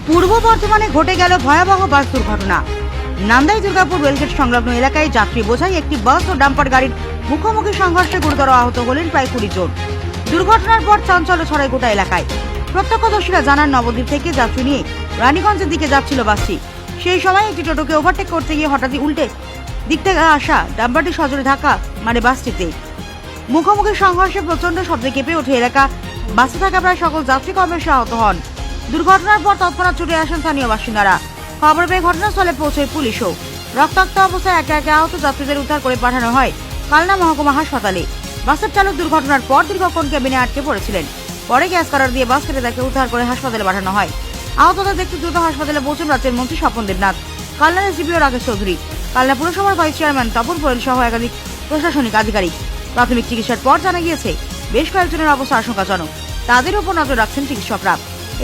পূর্ব বর্ধমানে ঘটে গেল ভয়াবহ বাস দুর্ঘটনা। নান্দাই দুর্গাপুর রেলগেট সংলগ্ন এলাকায় যাত্রী বোঝাই একটি বাস ও ডাম্পার গাড়ির মুখোমুখি সংঘর্ষে গুরুতর আহত হলেন প্রায় 20 জন। দুর্ঘটনার পর চাঞ্চল্য ছড়ায় গোটা এলাকায়। প্রত্যক্ষদর্শীরা জানান, নবদ্বীপ থেকে যাত্রী নিয়ে রানীগঞ্জের দিকে যাচ্ছিল বাসটি। সেই সময় একটি টোটোকে ওভারটেক করতে গিয়ে হঠাৎই উল্টে দিক থেকে আসা ডাম্পারটি সজোরে ধাক্কা মারে বাসটিতে। মুখোমুখি সংঘর্ষে প্রচন্ড শব্দে কেঁপে ওঠে এলাকা। বাসে থাকা প্রায় সকল যাত্রী কম বেশি আহত হন। দুর্ঘটনার পর তৎক্ষণাৎ ছুটে আসেন স্থানীয় বাসিন্দারা। খবর পেয়ে ঘটনাস্থলে পৌঁছয় পুলিশও। রক্তাক্ত অবস্থায় একে একে আহত যাত্রীদের উদ্ধার করে পাঠানো হয় কালনা মহকুমা হাসপাতালে। বাসের চালক দুর্ঘটনার পর দীর্ঘক্ষণ কেবিনে আটকে পড়েছিলেন। পরে গ্যাস কাটার দিয়ে বাস কেটে তাকে উদ্ধার করে হাসপাতালে পাঠানো হয়। আহতদের দেখতে দ্রুত হাসপাতালে পৌঁছেন রাজ্যের মন্ত্রী স্বপন দেবনাথ, কালনার এসডিপিও রাকেশ চৌধুরী, কালনা পুরসভার ভাইস চেয়ারম্যান তপন পোরেল সহ একাধিক প্রশাসনিক আধিকারিক। প্রাথমিক চিকিৎসার পর জানা গিয়েছে বেশ কয়েকজনের অবস্থা আশঙ্কাজনক। তাদের উপর নজর রাখছেন চিকিৎসকরা।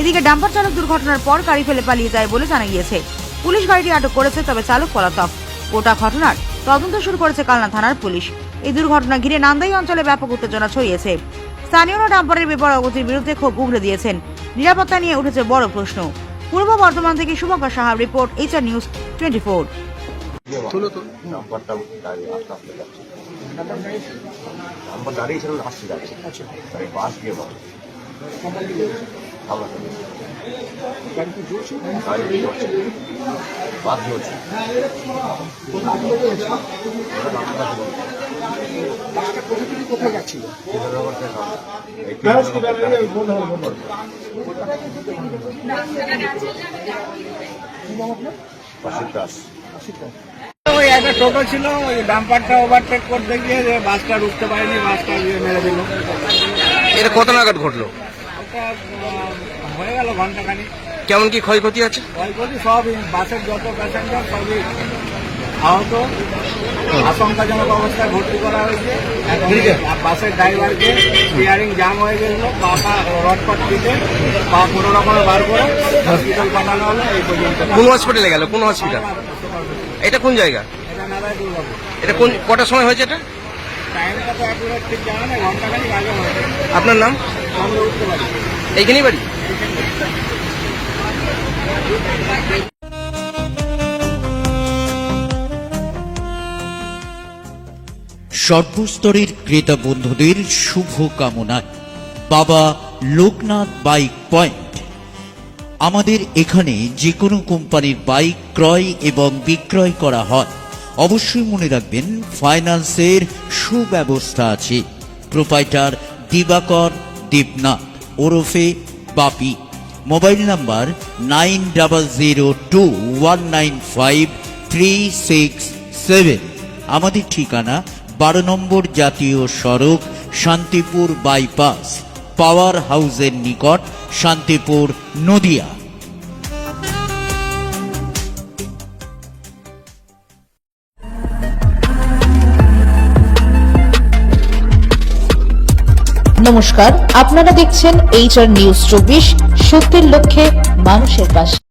এদিকে ডাম্পার চালক দুর্ঘটনার পর গাড়ি ফেলে পালিয়ে যায় বলে জানা গিয়েছে। পুলিশ গাড়িটি আটক করেছে, তবে চালক পলাতক। গোটা ঘটনার তদন্ত শুরু করেছে কালনা থানার পুলিশ। এই দুর্ঘটনা ঘিরে নান্দাই অঞ্চলে ব্যাপক উত্তেজনা ছড়িয়েছে। স্থানীয়রা ডাম্পারের বেপরোয়া গতির বিরুদ্ধে ক্ষোভ উগরে দিয়েছেন। নিরাপত্তা নিয়ে উঠেছে বড় প্রশ্ন। পূর্ব বর্ধমান থেকে শুভঙ্কর সাহার রিপোর্ট, HR নিউজ 24। কোথায় যাচ্ছিল? ওই একটা টোটো ছিল, ওই ডাম্পারটা ওভারটেক করতে গিয়ে বাসটা রুখতে পারেনি, বাসটা মেরে দিল। এটা কত নাগাদ ঘটলো? ওটা হয়ে গেল ঘন্টাখানি। কেমন কি ক্ষয়ক্ষতি আছে? ক্ষয়ক্ষতি সবই, বাসের যত প্যাসেঞ্জার সবই আহত, আশঙ্কাজনক অবস্থায় ভর্তি করা হয়েছে। বাসের ড্রাইভারকে স্টিয়ারিং জাম হয়ে গেছিল, পাটা রডপট দিতে পা কোনো রকমে বার করে হসপিটাল পাঠানো হলো। এই পর্যন্ত। কোন হসপিটালে গেল? কোন হসপিটাল? এটা কোন জায়গা? এটা নারায় দুর্গাপুর। এটা কোন কটার সময় হয়েছে? এটা টাইমটা তো অ্যাকুরেট ঠিক জানা নেই, ঘন্টাখানিক আগে হয়েছে। আপনার নাম? আমরা উঠতে পারি। এইখানেই বাড়ি? সর্বস্তরের ক্রেতা বন্ধুদের শুভ কামনায় বাবা লোকনাথ বাইক পয়েন্ট। আমাদের এখানে যে কোনো কোম্পানির বাইক ক্রয় এবং বিক্রয় করা হয়। অবশ্যই মনে রাখবেন, ফাইন্যান্সের সুব্যবস্থা আছে। প্রোপাইটার দিবাকর দেবনাথ ওরফে বাপি। Mobile number 9002195367। আমাদের ঠিকানা 12 নম্বর জাতীয় সড়ক, শান্তিপুর বাইপাস, পাওয়ার হাউসের নিকট, শান্তিপুর, নদিয়া। নমস্কার, আপনারা দেখছেন HR নিউজ 24, সত্যের লক্ষ্যে মানুষের পাশে।